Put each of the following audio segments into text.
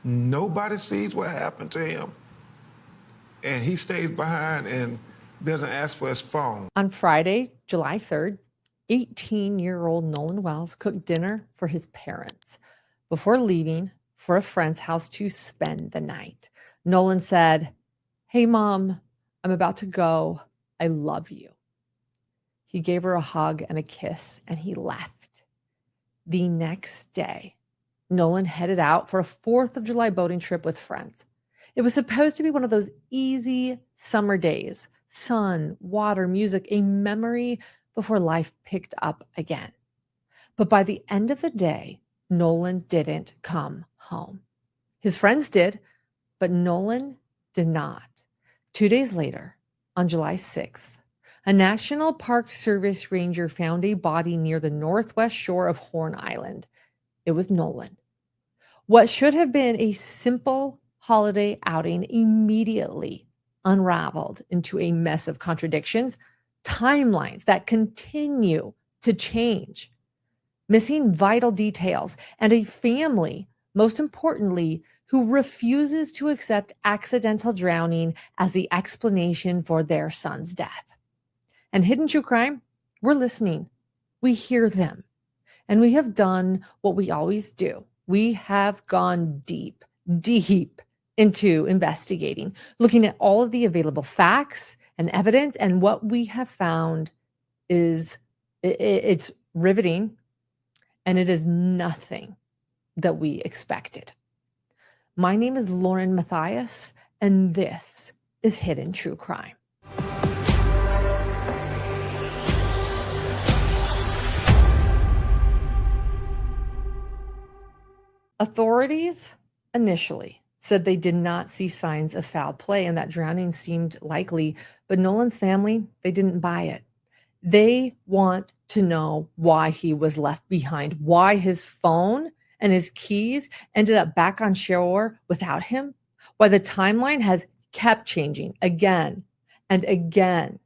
Nobody sees what happened to him. And he stays behind and doesn't ask for his phone. On Friday, July 3rd, 18-year-old Nolen Wells cooked dinner for his parents before leaving for a friend's house to spend the night. Nolen said, "Hey, Mom, I'm about to go. I love you." He gave her a hug and a kiss, and he left. The next day, Nolen headed out for a 4th of July boating trip with friends. It was supposed to be one of those easy summer days, sun, water, music, a memory before life picked up again. But by the end of the day, Nolen didn't come home. His friends did, but Nolen did not. 2 days later, on July 6th, a National Park Service ranger found a body near the northwest shore of Horn Island. It was Nolen. What should have been a simple holiday outing immediately unraveled into a mess of contradictions, timelines that continue to change, missing vital details, and a family, most importantly, who refuses to accept accidental drowning as the explanation for their son's death. And Hidden True Crime, we're listening. We hear them. And we have done what we always do. We have gone deep into investigating, looking at all of the available facts and evidence. And what we have found is it's riveting, and it is nothing that we expected. My name is Lauren Matthias, and this is Hidden True Crime. Authorities initially said they did not see signs of foul play and that drowning seemed likely, but Nolen's family, they didn't buy it. They want to know why he was left behind, why his phone and his keys ended up back on shore without him, why the timeline has kept changing again and again,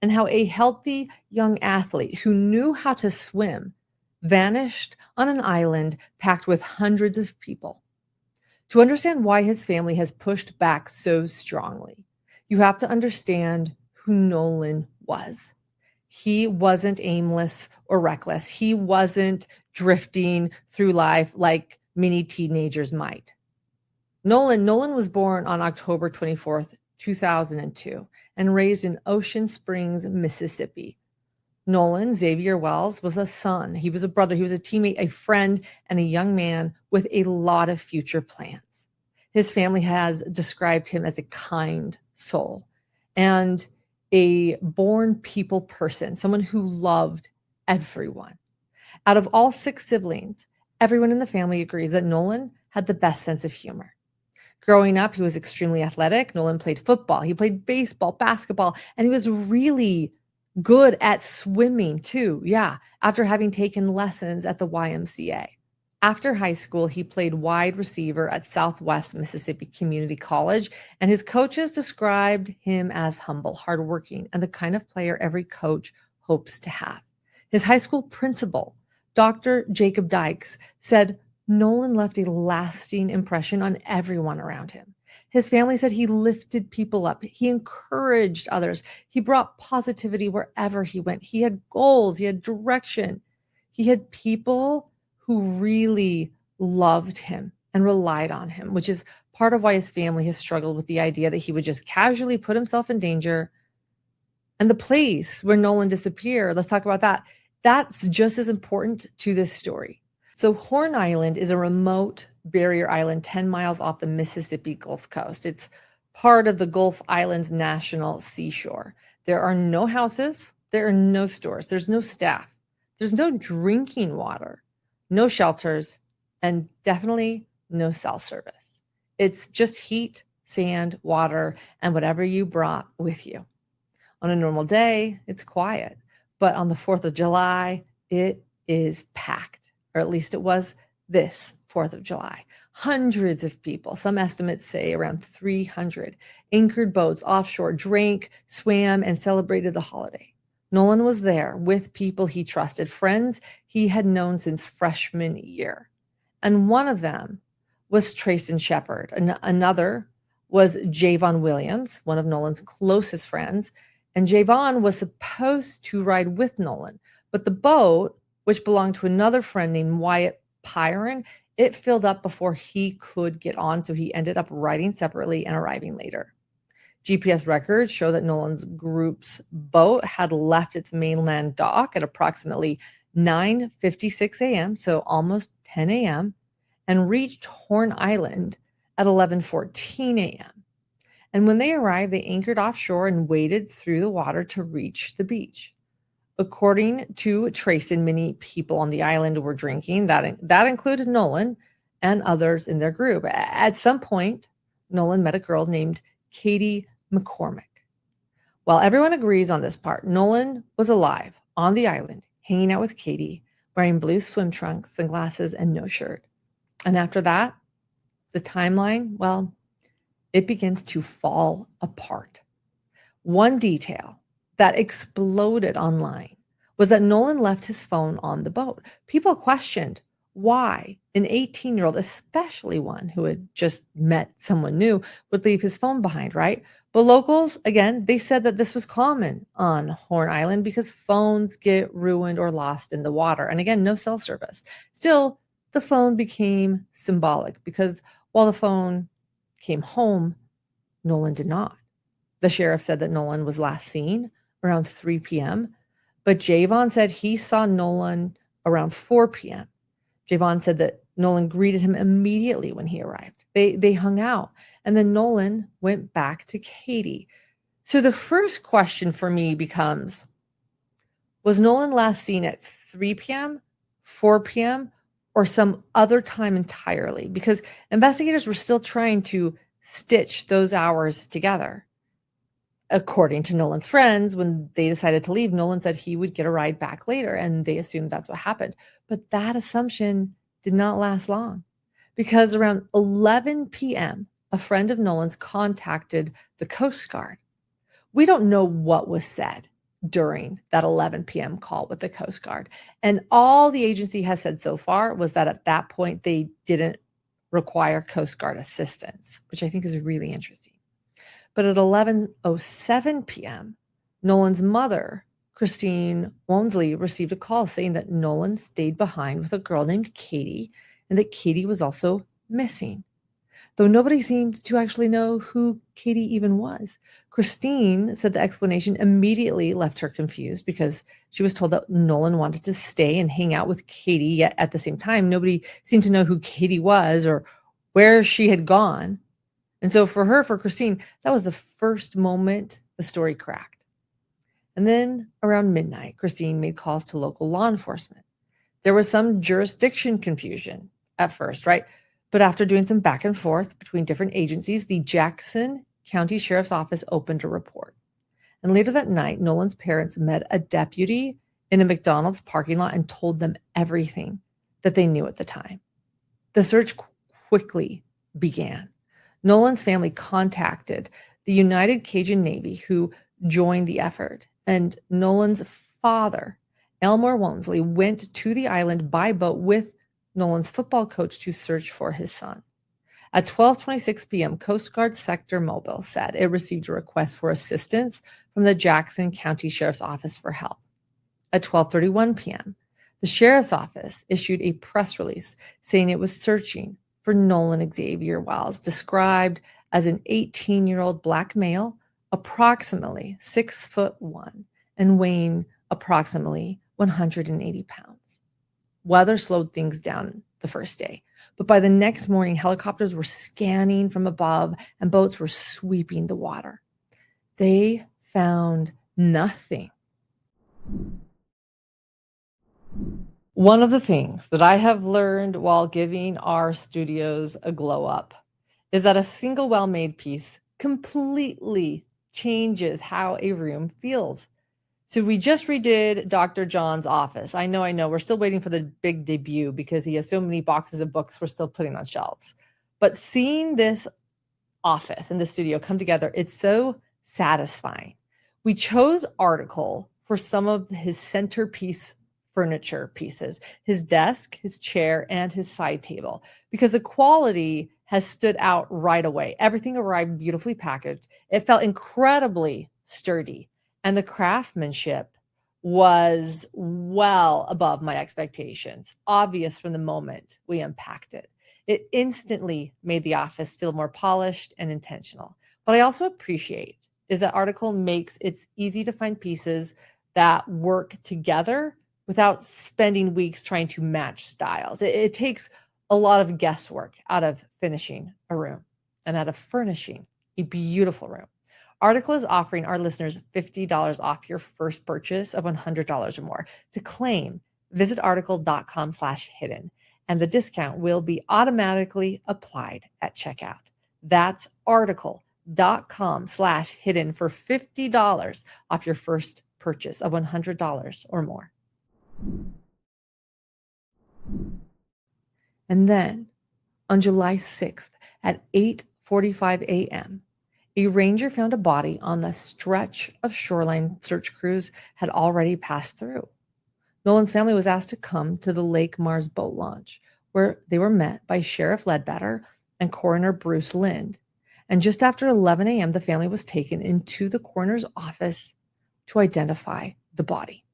and how a healthy young athlete who knew how to swim vanished on an island packed with hundreds of people. To understand why his family has pushed back so strongly, you have to understand who Nolen was. He wasn't aimless or reckless. He wasn't drifting through life like many teenagers might. Nolen was born on October 24th, 2002, and raised in Ocean Springs, Mississippi. Nolen Xavier Wells was a son. He was a brother. He was a teammate, a friend, and a young man with a lot of future plans. His family has described him as a kind soul and a born people person, someone who loved everyone. Out of all 6 siblings, everyone in the family agrees that Nolen had the best sense of humor. Growing up, he was extremely athletic. Nolen played football. He played baseball, basketball, and he was really good at swimming too. Yeah, after having taken lessons at the YMCA. After high school, he played wide receiver at Southwest Mississippi Community College, and his coaches described him as humble, hardworking, and the kind of player every coach hopes to have. His high school principal, Dr. Jacob Dykes, said Nolen left a lasting impression on everyone around him. His family said he lifted people up. He encouraged others. He brought positivity wherever he went. He had goals. He had direction. He had people who really loved him and relied on him, which is part of why his family has struggled with the idea that he would just casually put himself in danger. And the place where Nolen disappeared, let's talk about that. That's just as important to this story. So Horn Island is a remote barrier island 10 miles off the Mississippi Gulf Coast. It's part of the Gulf Islands National Seashore. There are no houses. There are no stores. There's no staff. There's no drinking water, no shelters, and definitely no cell service. It's just heat, sand, water, and whatever you brought with you. On a normal day, it's quiet. But on the 4th of July, it is packed, or at least it was this 4th of July. Hundreds of people, some estimates say around 300, anchored boats offshore, drank, swam, and celebrated the holiday. Nolen was there with people he trusted, friends he had known since freshman year. And one of them was Trayston Shepard. Another was Javon Williams, one of Nolan's closest friends. And Javon was supposed to ride with Nolan, but the boat, which belonged to another friend named Wyatt Pyron, it filled up before he could get on, so he ended up riding separately and arriving later. GPS records show that Nolan's group's boat had left its mainland dock at approximately 9:56 a.m., so almost 10 a.m., and reached Horn Island at 11:14 a.m. And when they arrived, they anchored offshore and waded through the water to reach the beach. According to Trayston, many people on the island were drinking. That included Nolan and others in their group. At some point, Nolan met a girl named Katie McCormick. While everyone agrees on this part, Nolan was alive on the island, hanging out with Katie, wearing blue swim trunks, sunglasses, and no shirt. And after that, the timeline, well, it begins to fall apart. One detail that exploded online was that Nolan left his phone on the boat. People questioned why an 18-year-old, especially one who had just met someone new, would leave his phone behind, right? But locals, again, they said that this was common on Horn Island because phones get ruined or lost in the water. And again, no cell service. Still, the phone became symbolic because while the phone came home, Nolan did not. The sheriff said that Nolan was last seen around 3 p.m., but Javon said he saw Nolan around 4 p.m. Javon said that Nolan greeted him immediately when he arrived. They hung out, and then Nolan went back to Katie. So the first question for me becomes, was Nolan last seen at 3 p.m., 4 p.m., or some other time entirely? Because investigators were still trying to stitch those hours together. According to Nolan's friends, when they decided to leave, Nolan said he would get a ride back later, and they assumed that's what happened. But that assumption did not last long, because around 11 p.m., a friend of Nolan's contacted the Coast Guard. We don't know what was said during that 11 p.m. call with the Coast Guard. And all the agency has said so far was that at that point, they didn't require Coast Guard assistance, which I think is really interesting. But at 11:07 p.m., Nolan's mother, Christine Wownsley, received a call saying that Nolan stayed behind with a girl named Katie and that Katie was also missing. Though nobody seemed to actually know who Katie even was. Christine said the explanation immediately left her confused because she was told that Nolan wanted to stay and hang out with Katie, yet at the same time, nobody seemed to know who Katie was or where she had gone. And so for Christine, that was the first moment the story cracked. And then around midnight, Christine made calls to local law enforcement. There was some jurisdiction confusion at first, right? But after doing some back and forth between different agencies, the Jackson County Sheriff's Office opened a report. And later that night, Nolan's parents met a deputy in a McDonald's parking lot and told them everything that they knew at the time. The search quickly began. Nolan's family contacted the United Cajun Navy, who joined the effort. And Nolan's father, Elmore Wownsley, went to the island by boat with Nolan's football coach to search for his son. At 12:26 p.m., Coast Guard Sector Mobile said it received a request for assistance from the Jackson County Sheriff's Office for help. At 12:31 p.m., the Sheriff's Office issued a press release saying it was searching for Nolen Xavier Wells, described as an 18-year-old black male, approximately 6'1", and weighing approximately 180 pounds. Weather slowed things down the first day, but by the next morning, helicopters were scanning from above and boats were sweeping the water. They found nothing. One of the things that I have learned while giving our studios a glow up is that a single well-made piece completely changes how a room feels. So we just redid Dr. John's office. I know. We're still waiting for the big debut because he has so many boxes of books we're still putting on shelves. But seeing this office and the studio come together, it's so satisfying. We chose Article for some of his centerpiece furniture pieces, his desk, his chair, and his side table, because the quality has stood out right away. Everything arrived beautifully packaged. It felt incredibly sturdy, and the craftsmanship was well above my expectations, obvious from the moment we unpacked it. It instantly made the office feel more polished and intentional. What I also appreciate is that article makes it easy to find pieces that work together without spending weeks trying to match styles. It takes a lot of guesswork out of finishing a room and out of furnishing a beautiful room. Article is offering our listeners $50 off your first purchase of $100 or more. To claim, visit article.com/hidden, and the discount will be automatically applied at checkout. That's article.com/hidden for $50 off your first purchase of $100 or more. And then on July 6th at 8:45 a.m., a ranger found a body on the stretch of shoreline search crews had already passed through. Nolen's family was asked to come to the Lake Mars boat launch, where they were met by Sheriff Ledbetter and Coroner Bruce Lind. And just after 11 a.m., the family was taken into the coroner's office to identify the body.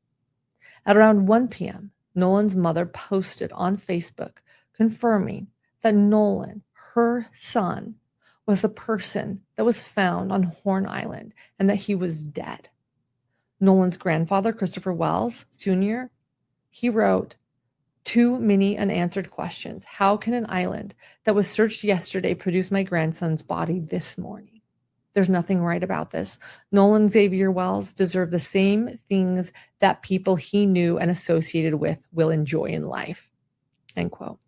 At around 1 p.m., Nolen's mother posted on Facebook confirming that Nolen, her son, was the person that was found on Horn Island and that he was dead. Nolen's grandfather, Christopher Wells Sr., he wrote, "Too many unanswered questions. How can an island that was searched yesterday produce my grandson's body this morning? There's nothing right about this. Nolen Xavier Wells deserved the same things that people he knew and associated with will enjoy in life." End quote.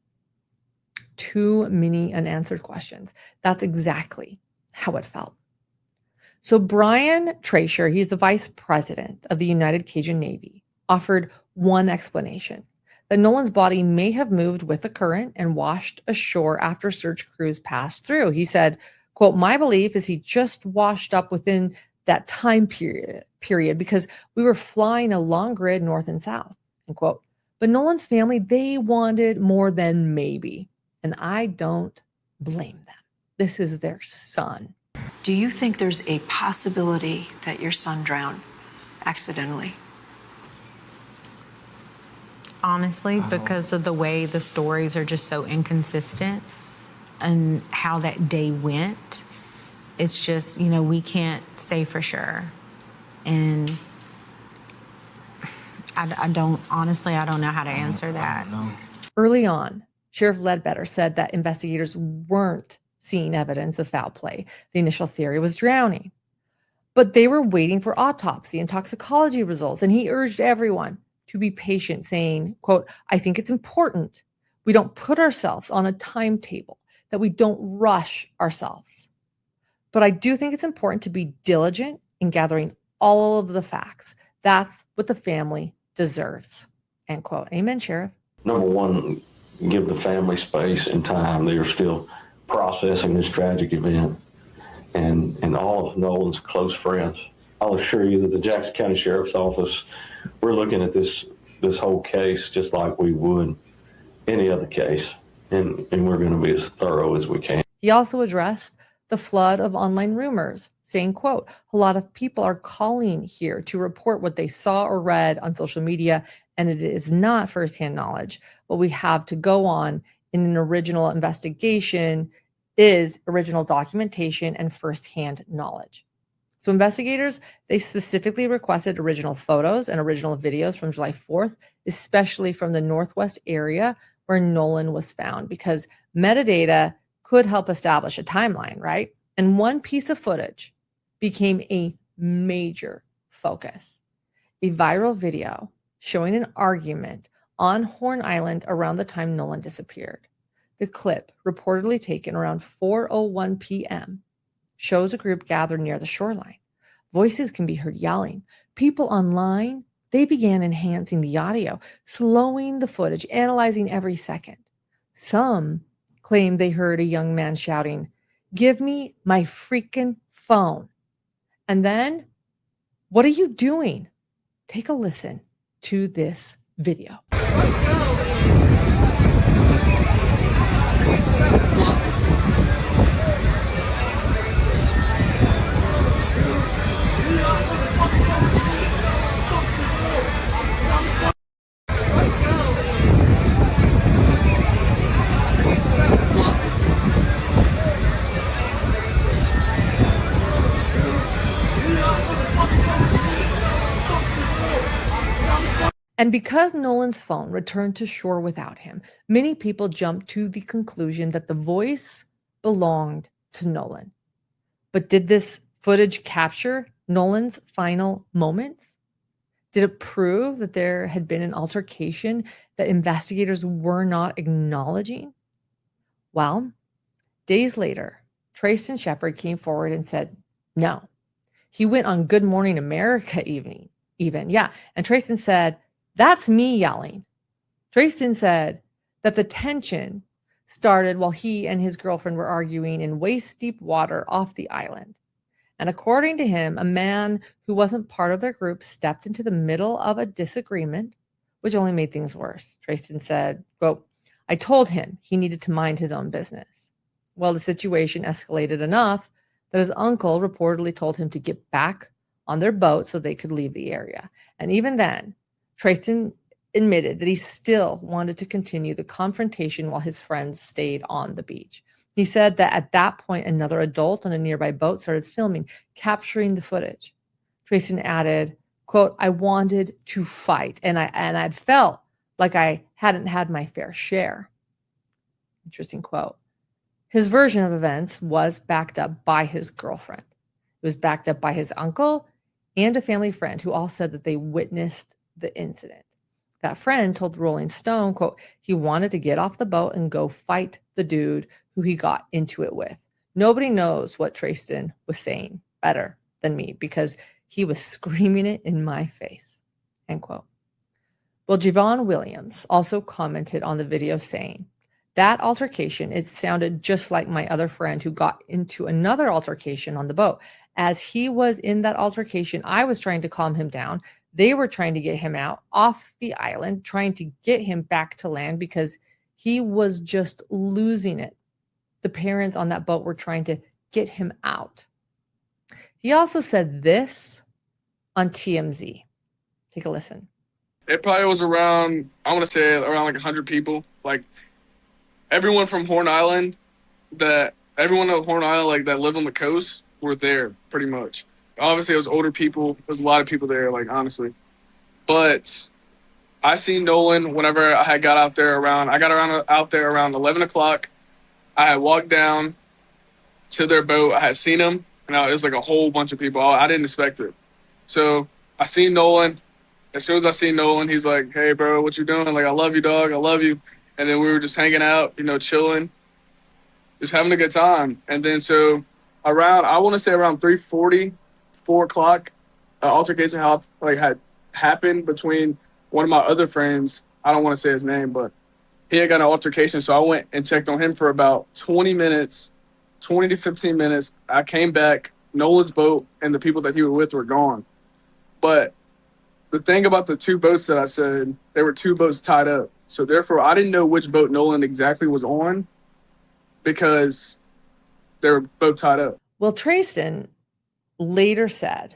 Too many unanswered questions. That's exactly how it felt. So Brian Tracer, he's the vice president of the United Cajun Navy, offered one explanation: that Nolen's body may have moved with the current and washed ashore after search crews passed through. He said, quote, "My belief is he just washed up within that time period because we were flying a long grid north and south," end quote. But Nolen's family, they wanted more than maybe. And I don't blame them. This is their son. Do you think there's a possibility that your son drowned accidentally? Honestly, because of the way the stories are just so inconsistent and how that day went, it's just, we can't say for sure. And I don't know how to answer that. Early on, Sheriff Ledbetter said that investigators weren't seeing evidence of foul play. The initial theory was drowning, but they were waiting for autopsy and toxicology results. And he urged everyone to be patient, saying, quote, "I think it's important we don't put ourselves on a timetable, that we don't rush ourselves. But I do think it's important to be diligent in gathering all of the facts. That's what the family deserves." End quote. Amen, Sheriff. Number one, give the family space and time. They are still processing this tragic event. And all of Nolen's close friends, I'll assure you that the Jackson County Sheriff's Office, we're looking at this whole case just like we would any other case. And we're going to be as thorough as we can. He also addressed the flood of online rumors, saying, quote, "A lot of people are calling here to report what they saw or read on social media, and it is not firsthand knowledge. What we have to go on in an original investigation is original documentation and firsthand knowledge." So investigators, they specifically requested original photos and original videos from July 4th, especially from the Northwest area where Nolen was found, because metadata could help establish a timeline, right? And one piece of footage became a major focus: a viral video showing an argument on Horn Island around the time Nolen disappeared. The clip, reportedly taken around 4:01 p.m., shows a group gathered near the shoreline. Voices can be heard yelling. People online, they began enhancing the audio, slowing the footage, analyzing every second. Some claimed they heard a young man shouting, "Give me my freaking phone." And then, "What are you doing?" Take a listen to this video. And because Nolen's phone returned to shore without him, many people jumped to the conclusion that the voice belonged to Nolen. But did this footage capture Nolen's final moments? Did it prove that there had been an altercation that investigators were not acknowledging? Well, days later, Trayston Shepard came forward and said, no. He went on Good Morning America even. Yeah. And Trayston said, that's me yelling. Trayston said that the tension started while he and his girlfriend were arguing in waist-deep water off the island. And according to him, a man who wasn't part of their group stepped into the middle of a disagreement, which only made things worse. Trayston said, quote, I told him he needed to mind his own business. Well, the situation escalated enough that his uncle reportedly told him to get back on their boat so they could leave the area. And even then, Trayston admitted that he still wanted to continue the confrontation while his friends stayed on the beach. He said that at that point, another adult on a nearby boat started filming, capturing the footage. Trayston added, quote, I wanted to fight, and I'd felt like I hadn't had my fair share. Interesting quote. His version of events was backed up by his girlfriend. It was backed up by his uncle and a family friend who all said that they witnessed the incident. That friend told Rolling Stone, quote, he wanted to get off the boat and go fight the dude who he got into it with. Nobody knows what Trayston was saying better than me because he was screaming it in my face, end quote. Well, Javon Williams also commented on the video saying, that altercation, it sounded just like my other friend who got into another altercation on the boat. As he was in that altercation, I was trying to calm him down. They were trying to get him out off the island, trying to get him back to land because he was just losing it. The parents on that boat were trying to get him out. He also said this on TMZ. Take a listen. It probably was around, I want to say around like 100 people. Like everyone from Horn Island, everyone at Horn Island like that lived on the coast were there pretty much. Obviously, it was older people. There was a lot of people there, like, honestly. But I seen Nolen whenever I had got out there around 11 o'clock. I had walked down to their boat. I had seen him, and it was like a whole bunch of people. I didn't expect it. So I seen Nolen. As soon as I seen Nolen, he's like, hey, bro, what you doing? Like, I love you, dog. I love you. And then we were just hanging out, chilling, just having a good time. And then so I want to say around 3:40, 4 o'clock, altercation had happened between one of my other friends. I don't want to say his name, but he had got an altercation. So I went and checked on him for about 20 to 15 minutes. I came back, Nolen's boat and the people that he was with were gone. But the thing about the two boats that I said, there were two boats tied up. So therefore, I didn't know which boat Nolen exactly was on because they were both tied up. Well, Trayston later said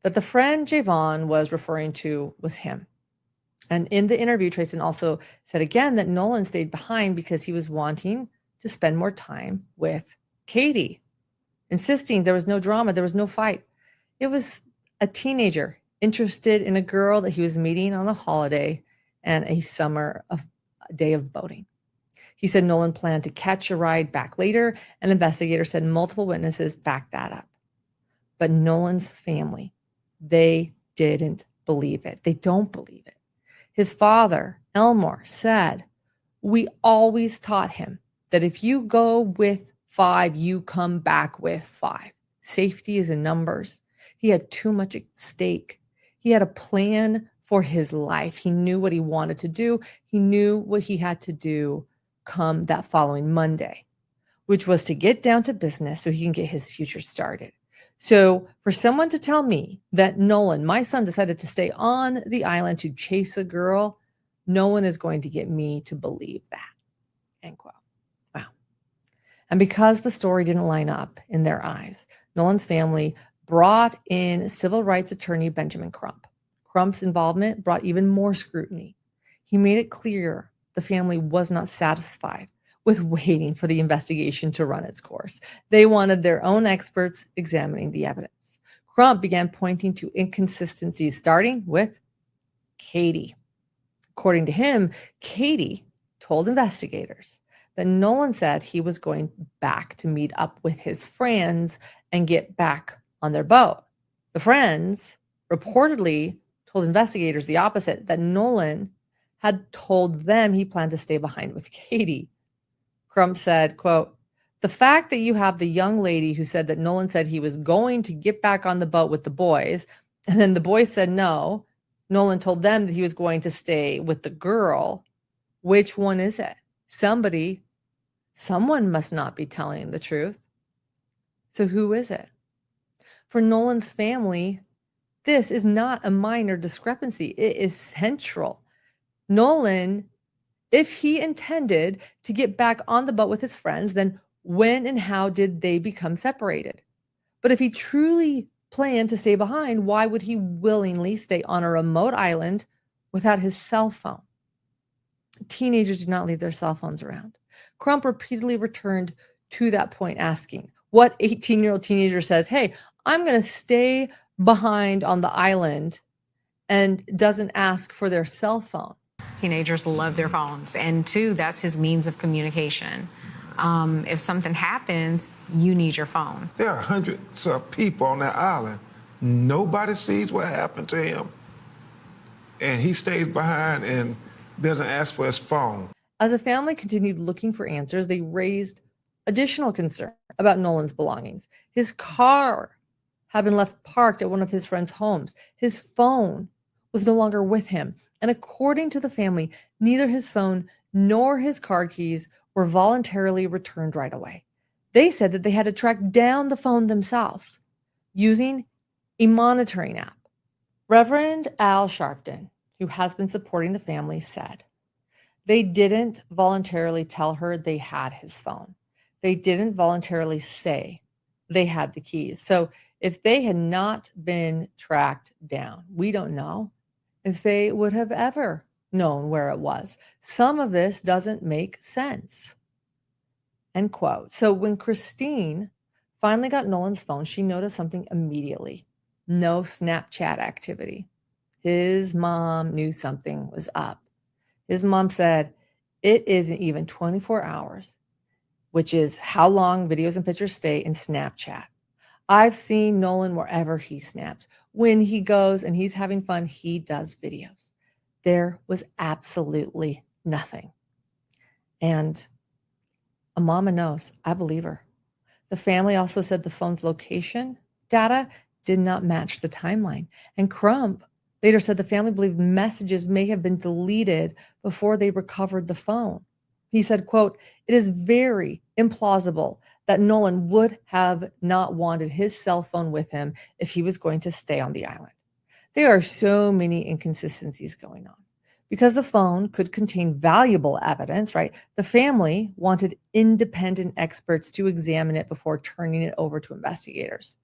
that the friend Javon was referring to was him. And in the interview, Trayston also said again that Nolen stayed behind because he was wanting to spend more time with Katie, insisting there was no drama, there was no fight. It was a teenager interested in a girl that he was meeting on a holiday and a day of boating. He said Nolen planned to catch a ride back later, and investigators said multiple witnesses backed that up. But Nolen's family, they didn't believe it. They don't believe it. His father, Elmore, said, we always taught him that if you go with 5, you come back with 5. Safety is in numbers. He had too much at stake. He had a plan for his life. He knew what he wanted to do. He knew what he had to do come that following Monday, which was to get down to business so he can get his future started. So for someone to tell me that Nolen, my son, decided to stay on the island to chase a girl, No one is going to get me to believe that. End quote. Wow. And because the story didn't line up in their eyes, Nolen's family brought in civil rights attorney Benjamin Crump. Crump's involvement brought even more scrutiny. He made it clear the family was not satisfied with waiting for the investigation to run its course. They wanted their own experts examining the evidence. Crump began pointing to inconsistencies, starting with Katie. According to him, Katie told investigators that Nolen said he was going back to meet up with his friends and get back on their boat. The friends reportedly told investigators the opposite, that Nolen had told them he planned to stay behind with Katie. Crump said, quote, "The fact that you have the young lady who said that Nolen said he was going to get back on the boat with the boys, and then the boys said no, Nolen told them that he was going to stay with the girl. Which one is it? Someone must not be telling the truth. So who is it?" For Nolen's family, this is not a minor discrepancy. It is central. Nolen, if he intended to get back on the boat with his friends, then when and how did they become separated? But if he truly planned to stay behind, why would he willingly stay on a remote island without his cell phone? Teenagers do not leave their cell phones around. Crump repeatedly returned to that point, asking, what 18-year-old teenager says, hey, I'm going to stay behind on the island and doesn't ask for their cell phone? Teenagers love their phones, and two, that's his means of communication. If something happens, you need your phone. There are hundreds of people on that island. Nobody sees what happened to him. And he stays behind and doesn't ask for his phone. As the family continued looking for answers, they raised additional concern about Nolen's belongings. His car had been left parked at one of his friends' homes. His phone was no longer with him. And according to the family, neither his phone nor his car keys were voluntarily returned right away. They said that they had to track down the phone themselves using a monitoring app. Reverend Al Sharpton, who has been supporting the family, said they didn't voluntarily tell her they had his phone. They didn't voluntarily say they had the keys. So if they had not been tracked down, we don't know if they would have ever known where it was. Some of this doesn't make sense. End quote. So when Christine finally got Nolen's phone, she noticed something immediately. No Snapchat activity. His mom knew something was up. His mom said, it isn't even 24 hours, which is how long videos and pictures stay in Snapchat. I've seen Nolen wherever he snaps. When he goes and he's having fun, he does videos. There was absolutely nothing. And a mama knows. I believe her. The family also said the phone's location data did not match the timeline. And Crump later said the family believed messages may have been deleted before they recovered the phone. He said, quote, "It is very implausible that Nolen would have not wanted his cell phone with him if he was going to stay on the island." There are so many inconsistencies going on. Because the phone could contain valuable evidence, right? The family wanted independent experts to examine it before turning it over to investigators.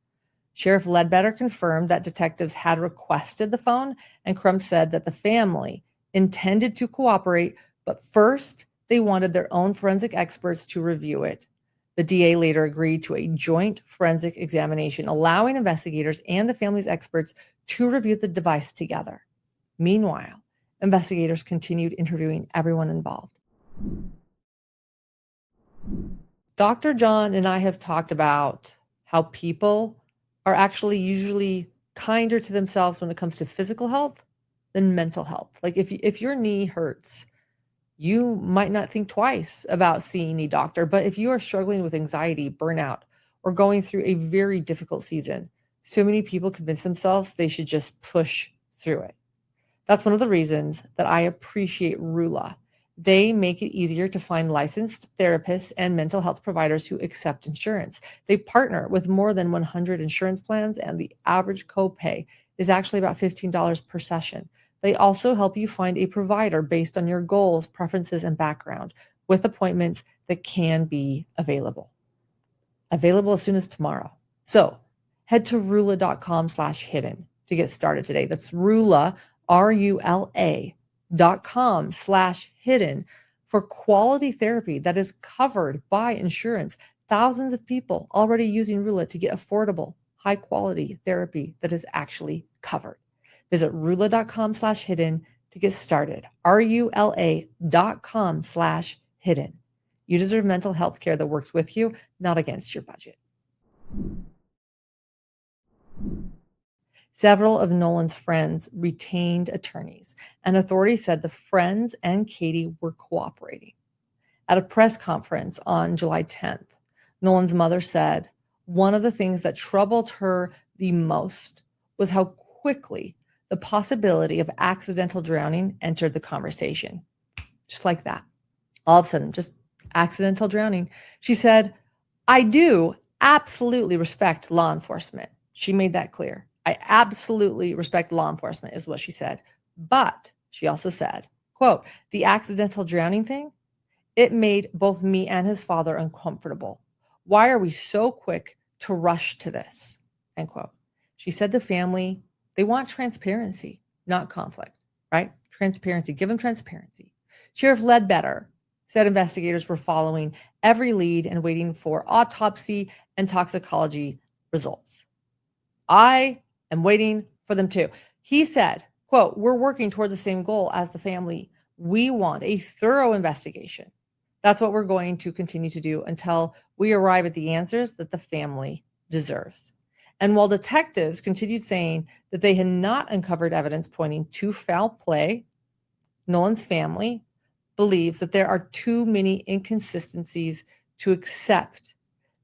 Sheriff Ledbetter confirmed that detectives had requested the phone, and Crump said that the family intended to cooperate, but first they wanted their own forensic experts to review it. The DA later agreed to a joint forensic examination, allowing investigators and the family's experts to review the device together. Meanwhile, investigators continued interviewing everyone involved. Dr. John and I have talked about how people are actually usually kinder to themselves when it comes to physical health than mental health. Like if your knee hurts, you might not think twice about seeing a doctor. But if you are struggling with anxiety, burnout, or going through a very difficult season, so many people convince themselves they should just push through it. That's one of the reasons that I appreciate Rula. They make it easier to find licensed therapists and mental health providers who accept insurance. They partner with more than 100 insurance plans, and the average copay is actually about $15 per session. They also help you find a provider based on your goals, preferences, and background with appointments that can be available. Available as soon as tomorrow. So head to rula.com/hidden to get started today. That's Rula, RULA.com/hidden for quality therapy that is covered by insurance. Thousands of people already using Rula to get affordable, high quality therapy that is actually covered. Visit rula.com/hidden to get started. RULA.com/hidden. You deserve mental health care that works with you, not against your budget. Several of Nolen's friends retained attorneys, and authorities said the friends and Katie were cooperating. At a press conference on July 10th, Nolen's mother said one of the things that troubled her the most was how quickly the possibility of accidental drowning entered the conversation. Just like that. All of a sudden, just accidental drowning. She said, I do absolutely respect law enforcement. She made that clear. I absolutely respect law enforcement is what she said. But she also said, quote, the accidental drowning thing, it made both me and his father uncomfortable. Why are we so quick to rush to this? End quote. She said the family, they want transparency, not conflict, right? Transparency, give them transparency. Sheriff Ledbetter said investigators were following every lead and waiting for autopsy and toxicology results. I am waiting for them too. He said, quote, we're working toward the same goal as the family. We want a thorough investigation. That's what we're going to continue to do until we arrive at the answers that the family deserves. And while detectives continued saying that they had not uncovered evidence pointing to foul play, Nolen's family believes that there are too many inconsistencies to accept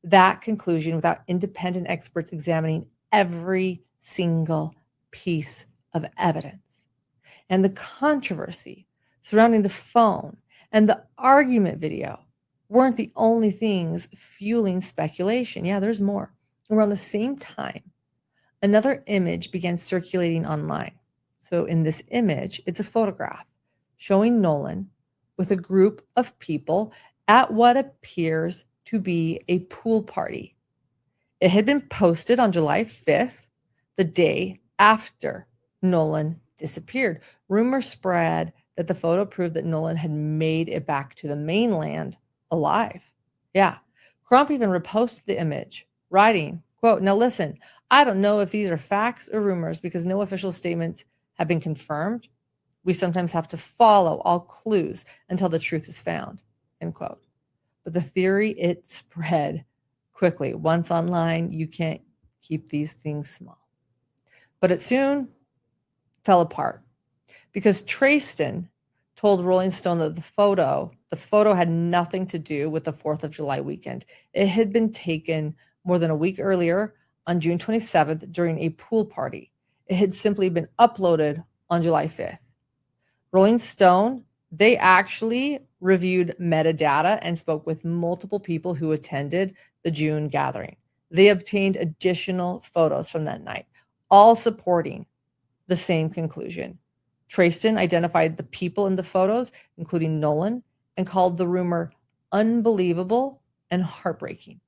that conclusion without independent experts examining every single piece of evidence. And the controversy surrounding the phone and the argument video weren't the only things fueling speculation. Yeah, there's more. Around the same time, another image began circulating online. So in this image, it's a photograph showing Nolen with a group of people at what appears to be a pool party. It had been posted on July 5th, the day after Nolen disappeared. Rumors spread that the photo proved that Nolen had made it back to the mainland alive. Yeah. Crump even reposted the image, writing, quote, now listen, I don't know if these are facts or rumors because no official statements have been confirmed. We sometimes have to follow all clues until the truth is found, end quote. But the theory, it spread quickly. Once online, you can't keep these things small. But it soon fell apart because Trayston told Rolling Stone that the photo had nothing to do with the 4th of July weekend. It had been taken more than a week earlier on June 27th during a pool party. It had simply been uploaded on July 5th. Rolling Stone, they actually reviewed metadata and spoke with multiple people who attended the June gathering. They obtained additional photos from that night, all supporting the same conclusion. Trayston identified the people in the photos, including Nolen, and called the rumor unbelievable and heartbreaking.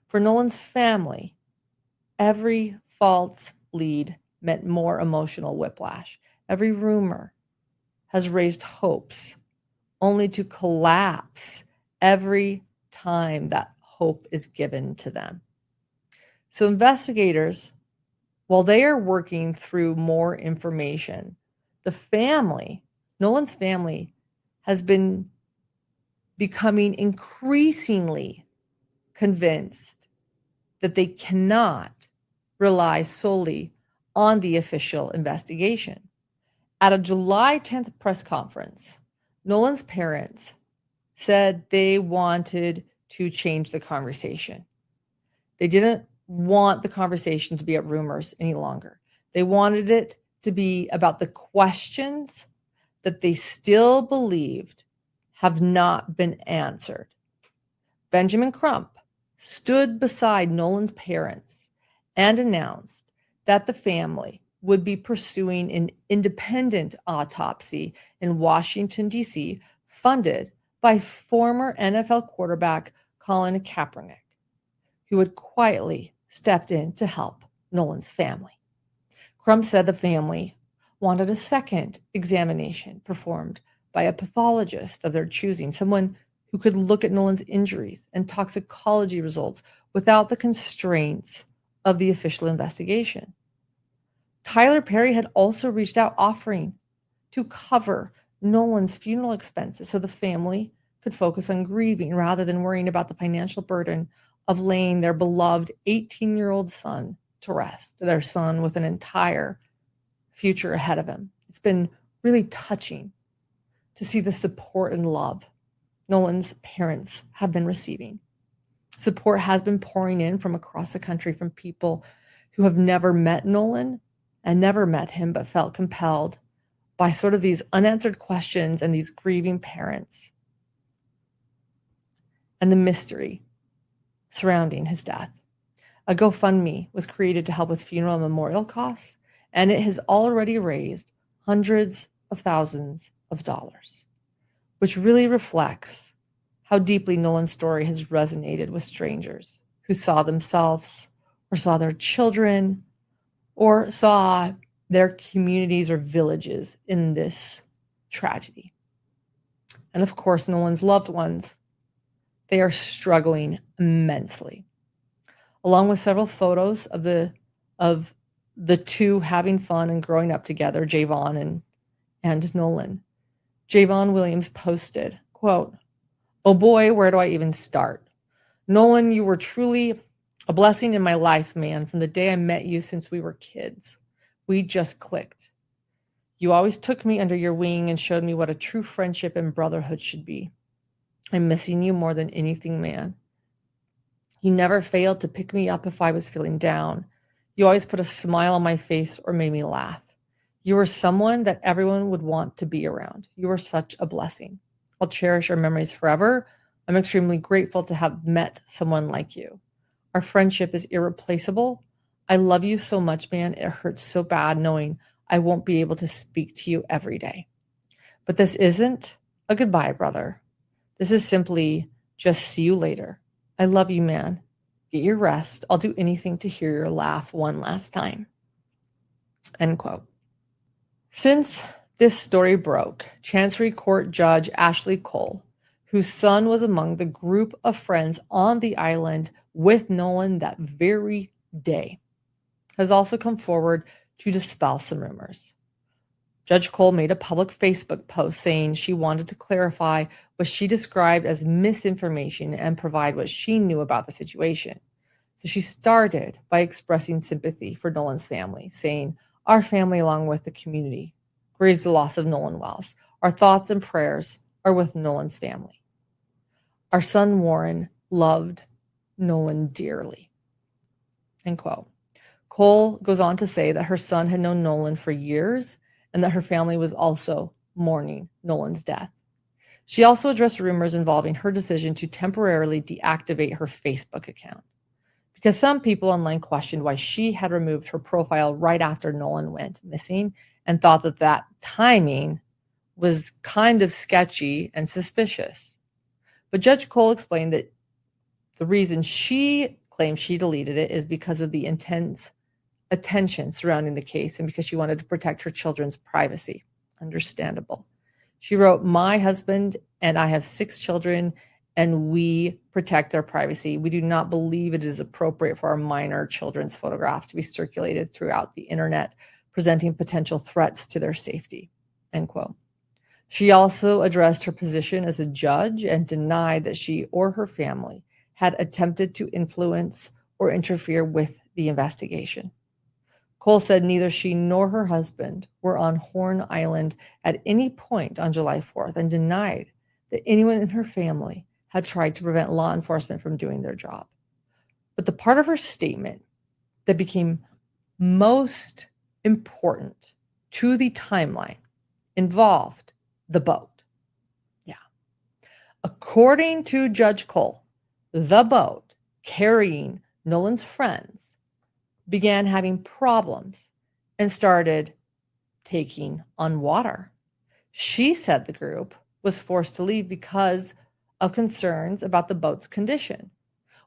For Nolen's family, every false lead meant more emotional whiplash. Every rumor has raised hopes only to collapse every time that hope is given to them. So investigators, while they are working through more information, the family, Nolen's family, has been becoming increasingly convinced that they cannot rely solely on the official investigation. At a July 10th press conference, Nolen's parents said they wanted to change the conversation. They didn't want the conversation to be about rumors any longer. They wanted it to be about the questions that they still believed have not been answered. Benjamin Crump stood beside Nolen's parents and announced that the family would be pursuing an independent autopsy in Washington, D.C., funded by former NFL quarterback Colin Kaepernick, who had quietly stepped in to help Nolen's family. Crump said the family wanted a second examination performed by a pathologist of their choosing, someone who could look at Nolen's injuries and toxicology results without the constraints of the official investigation. Tyler Perry had also reached out offering to cover Nolen's funeral expenses so the family could focus on grieving rather than worrying about the financial burden of laying their beloved 18-year-old son to rest, their son with an entire future ahead of him. It's been really touching to see the support and love Nolen's parents have been receiving. Support has been pouring in from across the country from people who have never met Nolen and never met him, but felt compelled by sort of these unanswered questions and these grieving parents and the mystery surrounding his death. A GoFundMe was created to help with funeral and memorial costs, and it has already raised hundreds of thousands of dollars, which really reflects how deeply Nolen's story has resonated with strangers who saw themselves or saw their children or saw their communities or villages in this tragedy. And of course, Nolen's loved ones, they are struggling immensely. Along with several photos of the two having fun and growing up together, Javon and Nolen, Javon Williams posted, quote, "Oh boy, where do I even start? Nolen, you were truly a blessing in my life, man, from the day I met you since we were kids. We just clicked. You always took me under your wing and showed me what a true friendship and brotherhood should be. I'm missing you more than anything, man. You never failed to pick me up if I was feeling down. You always put a smile on my face or made me laugh. You were someone that everyone would want to be around. You were such a blessing. I'll cherish our memories forever. I'm extremely grateful to have met someone like you. Our friendship is irreplaceable. I love you so much, man. It hurts so bad knowing I won't be able to speak to you every day. But this isn't a goodbye, brother. This is simply just see you later. I love you, man. Get your rest. I'll do anything to hear your laugh one last time." End quote. Since this story broke, Chancery Court Judge Ashley Cole, whose son was among the group of friends on the island with Nolen that very day, has also come forward to dispel some rumors. Judge Cole made a public Facebook post saying she wanted to clarify what she described as misinformation and provide what she knew about the situation. So she started by expressing sympathy for Nolen's family, saying, "Our family, along with the community, grieves the loss of Nolen Wells. Our thoughts and prayers are with Nolen's family. Our son Warren loved Nolen dearly." End quote. Cole goes on to say that her son had known Nolen for years and that her family was also mourning Nolen's death. She also addressed rumors involving her decision to temporarily deactivate her Facebook account, because some people online questioned why she had removed her profile right after Nolen went missing and thought that timing was kind of sketchy and suspicious. But Judge Cole explained that the reason she claims she deleted it is because of the intense attention surrounding the case and because she wanted to protect her children's privacy. Understandable. She wrote, "My husband and I have 6 children and we protect their privacy. We do not believe it is appropriate for our minor children's photographs to be circulated throughout the internet, presenting potential threats to their safety." End quote. She also addressed her position as a judge and denied that she or her family had attempted to influence or interfere with the investigation. Cole said neither she nor her husband were on Horn Island at any point on July 4th and denied that anyone in her family had tried to prevent law enforcement from doing their job. But the part of her statement that became most important to the timeline involved the boat. Yeah. According to Judge Cole, the boat carrying Nolen's friends began having problems and started taking on water. She said the group was forced to leave because of concerns about the boat's condition.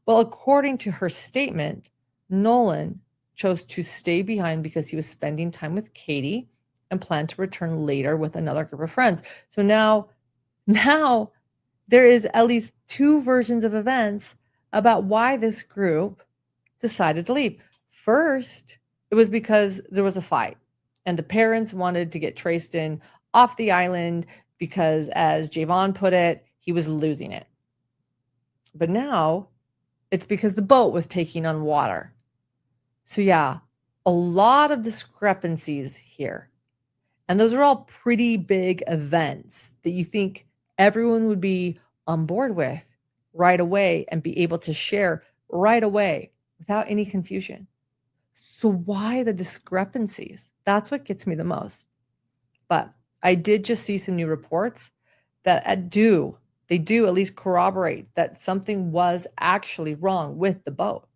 Well, according to her statement, Nolen chose to stay behind because he was spending time with Katie and planned to return later with another group of friends. So now there is at least two versions of events about why this group decided to leave. First, it was because there was a fight and the parents wanted to get Tristan off the island because, as Javon put it, he was losing it. But now it's because the boat was taking on water. So yeah, a lot of discrepancies here. And those are all pretty big events that you think everyone would be on board with right away and be able to share right away without any confusion. So why the discrepancies? That's what gets me the most. But I did just see some new reports that do at least corroborate that something was actually wrong with the boat.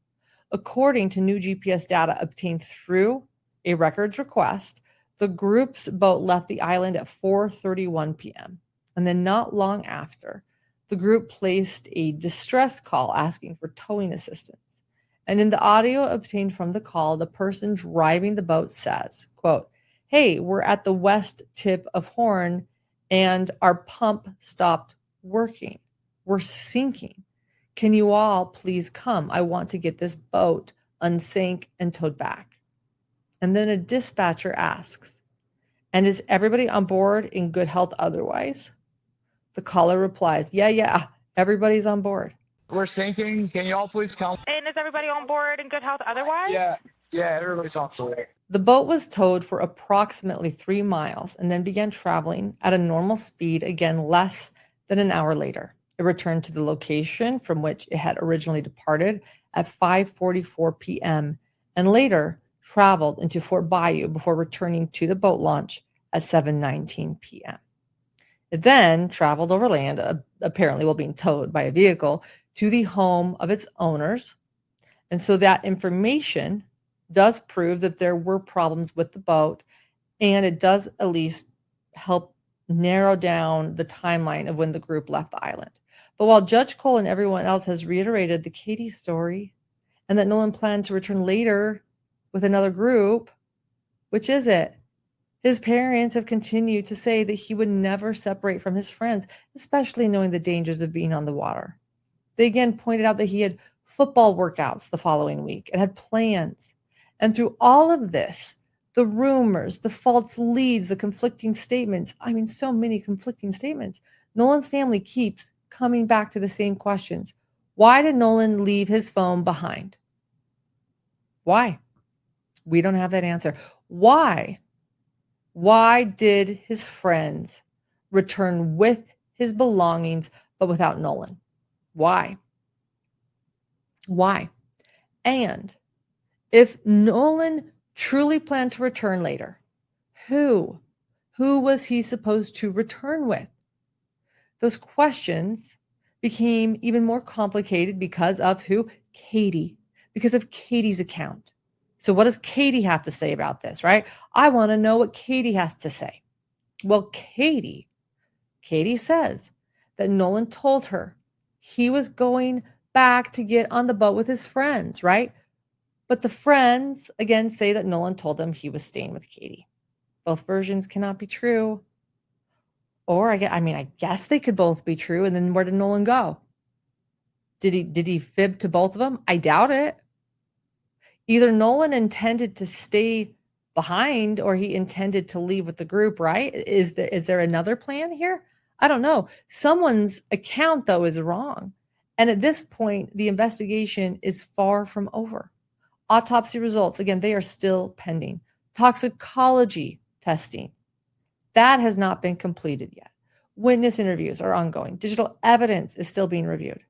According to new GPS data obtained through a records request, the group's boat left the island at 4:31 p.m. And then not long after, the group placed a distress call asking for towing assistance. And in the audio obtained from the call, the person driving the boat says, quote, "Hey, we're at the west tip of Horn and our pump stopped working. We're sinking. Can you all please come? I want to get this boat unsank and towed back." And then a dispatcher asks, "And is everybody on board in good health otherwise?" The caller replies, yeah, everybody's on board. "We're sinking. Can you all please come?" And is everybody on board in good health otherwise? Yeah, everybody's on board. The boat was towed for approximately 3 miles and then began traveling at a normal speed again less than an hour later. It returned to the location from which it had originally departed at 5:44 p.m. and later traveled into Fort Bayou before returning to the boat launch at 7:19 p.m. It then traveled overland, apparently while being towed by a vehicle, to the home of its owners. And so that information does prove that there were problems with the boat, and it does at least help narrow down the timeline of when the group left the island. But while Judge Cole and everyone else has reiterated the Katie story and that Nolen planned to return later with another group, which is it? His parents have continued to say that he would never separate from his friends, especially knowing the dangers of being on the water. They again pointed out that he had football workouts the following week and had plans. And through all of this, the rumors, the false leads, the conflicting statements, so many conflicting statements, Nolen's family keeps coming back to the same questions. Why did Nolen leave his phone behind? Why? We don't have that answer. Why? Why did his friends return with his belongings but without Nolen? Why? Why? And if Nolen truly planned to return later, who was he supposed to return with? Those questions became even more complicated because of who? Katie, because of Katie's account. So what does Katie have to say about this, right? I want to know what Katie has to say. Well, Katie says that Nolen told her he was going back to get on the boat with his friends, right? But the friends, again, say that Nolen told them he was staying with Katie. Both versions cannot be true. Or, I guess they could both be true. And then where did Nolen go? Did he fib to both of them? I doubt it. Either Nolen intended to stay behind or he intended to leave with the group, right? Is there another plan here? I don't know. Someone's account, though, is wrong. And at this point, the investigation is far from over. Autopsy results, again, they are still pending. Toxicology testing, that has not been completed yet. Witness interviews are ongoing. Digital evidence is still being reviewed.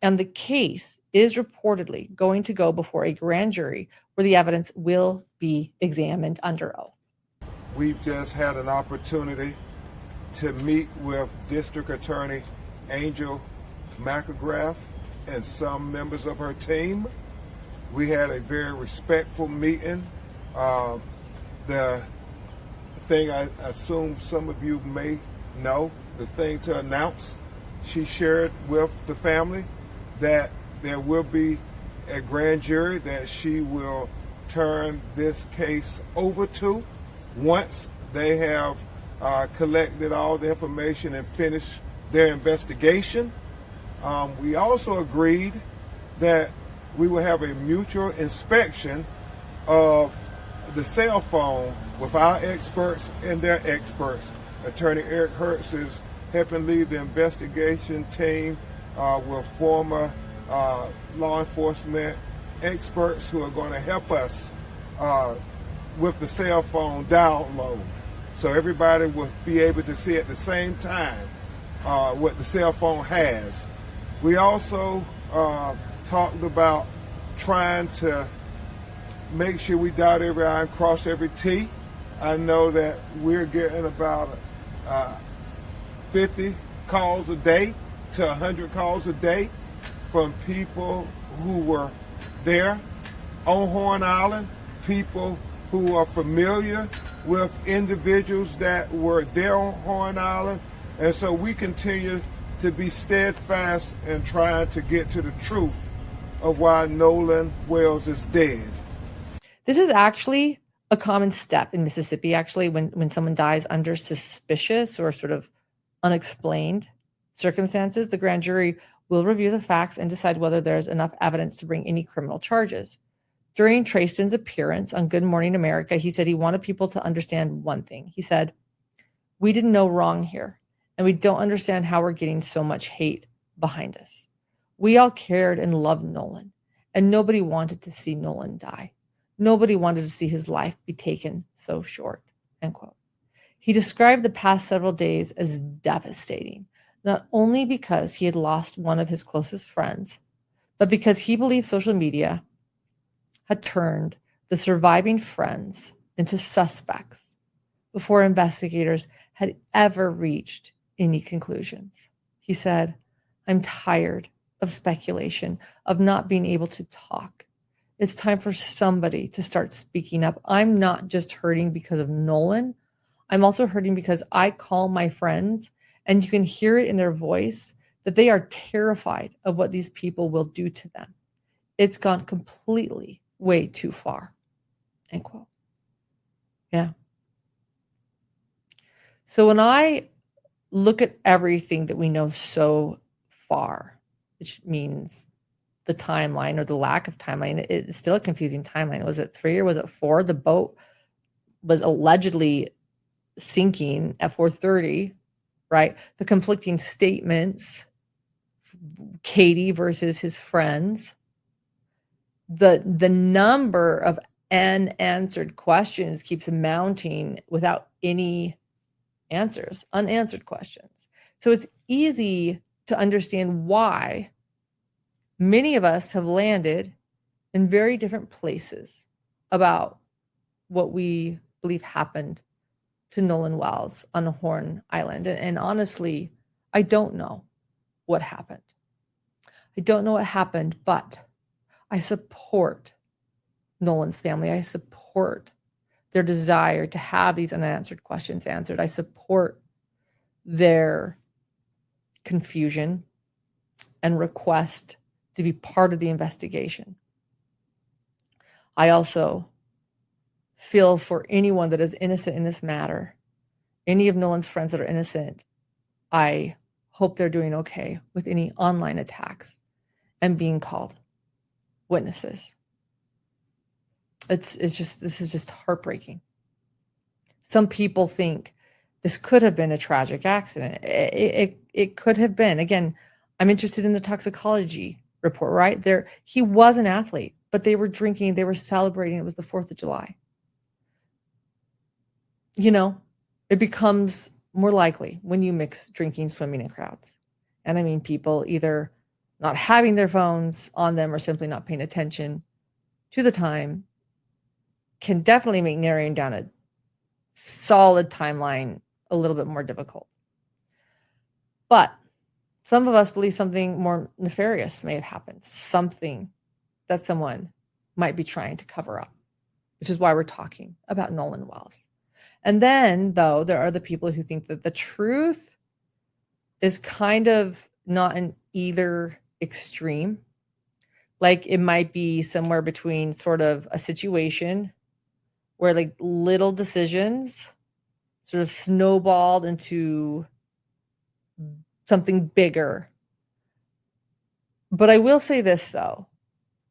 And the case is reportedly going to go before a grand jury where the evidence will be examined under oath. We've just had an opportunity to meet with District Attorney Angel McElgrath and some members of her team. We had a very respectful meeting. the thing I assume some of you may know, the thing to announce, she shared with the family that there will be a grand jury that she will turn this case over to once they have collected all the information and finished their investigation. We also agreed that we will have a mutual inspection of the cell phone with our experts and their experts. Attorney Eric Hertz is helping lead the investigation team with former law enforcement experts who are going to help us with the cell phone download. So everybody will be able to see at the same time what the cell phone has. We also talked about trying to make sure we dot every I and cross every T. I know that we're getting about 50 calls a day to 100 calls a day from people who were there on Horn Island, people who are familiar with individuals that were there on Horn Island. And so we continue to be steadfast in trying to get to the truth of why Nolen Wells is dead. This is actually a common step in Mississippi, actually, when someone dies under suspicious or sort of unexplained circumstances, the grand jury will review the facts and decide whether there's enough evidence to bring any criminal charges. During Trayston's appearance on Good Morning America, he said he wanted people to understand one thing. He said, "We did no wrong here, and we don't understand how we're getting so much hate behind us. We all cared and loved Nolen, and nobody wanted to see Nolen die. Nobody wanted to see his life be taken so short," end quote. He described the past several days as devastating, not only because he had lost one of his closest friends, but because he believed social media had turned the surviving friends into suspects before investigators had ever reached any conclusions. He said, "I'm tired of speculation, of not being able to talk. It's time for somebody to start speaking up. I'm not just hurting because of Nolen. I'm also hurting because I call my friends and you can hear it in their voice that they are terrified of what these people will do to them. It's gone completely way too far," end quote. Yeah. So when I look at everything that we know so far, which means the timeline or the lack of timeline, it's still a confusing timeline. Was it 3 or was it 4? The boat was allegedly sinking at 4:30, right? The conflicting statements, Katie versus his friends, the number of unanswered questions keeps mounting without any answers, unanswered questions. So it's easy to understand why many of us have landed in very different places about what we believe happened to Nolen Wells on Horn Island. And honestly, I don't know what happened. I don't know what happened, but I support Nolen's family. I support their desire to have these unanswered questions answered. I support their confusion and request to be part of the investigation. I also feel for anyone that is innocent in this matter, any of Nolen's friends that are innocent. I hope they're doing okay with any online attacks and being called witnesses. This is just heartbreaking. Some people think this could have been a tragic accident. It could have been. Again, I'm interested in the toxicology report, right? He was an athlete, but they were drinking, they were celebrating. It was the 4th of July. You know, it becomes more likely when you mix drinking, swimming, and crowds. And I mean, people either not having their phones on them or simply not paying attention to the time can definitely make narrowing down a solid timeline a little bit more difficult. But some of us believe something more nefarious may have happened, something that someone might be trying to cover up. which is why we're talking about Nolen Wells. And then, though, there are the people who think that the truth is kind of not in either extreme. Like it might be somewhere between sort of a situation where like little decisions sort of snowballed into something bigger. But I will say this, though.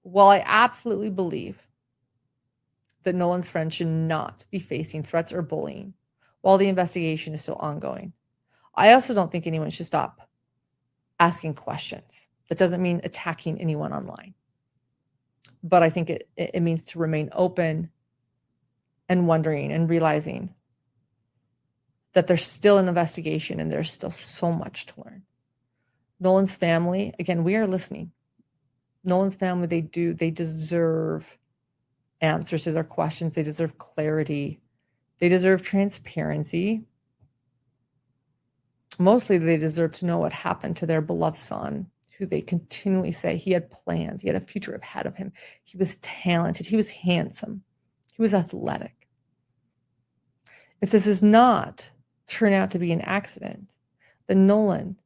While I absolutely believe that Nolen's friend should not be facing threats or bullying while the investigation is still ongoing, I also don't think anyone should stop asking questions. That doesn't mean attacking anyone online. But I think it means to remain open and wondering and realizing that there's still an investigation and there's still so much to learn. Nolen's family, again, we are listening. Nolen's family, they deserve answers to their questions. They deserve clarity. They deserve transparency. Mostly, they deserve to know what happened to their beloved son, who they continually say he had plans. He had a future ahead of him. He was talented. He was handsome. He was athletic. If this does not turn out to be an accident, then Nolen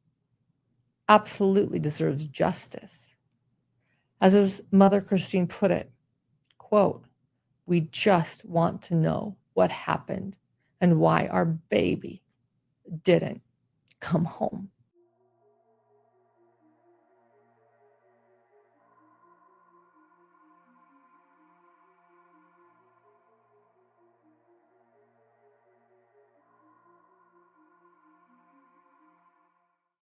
absolutely deserves justice. As his mother, Christine, put it, quote, "We just want to know what happened and why our baby didn't come home."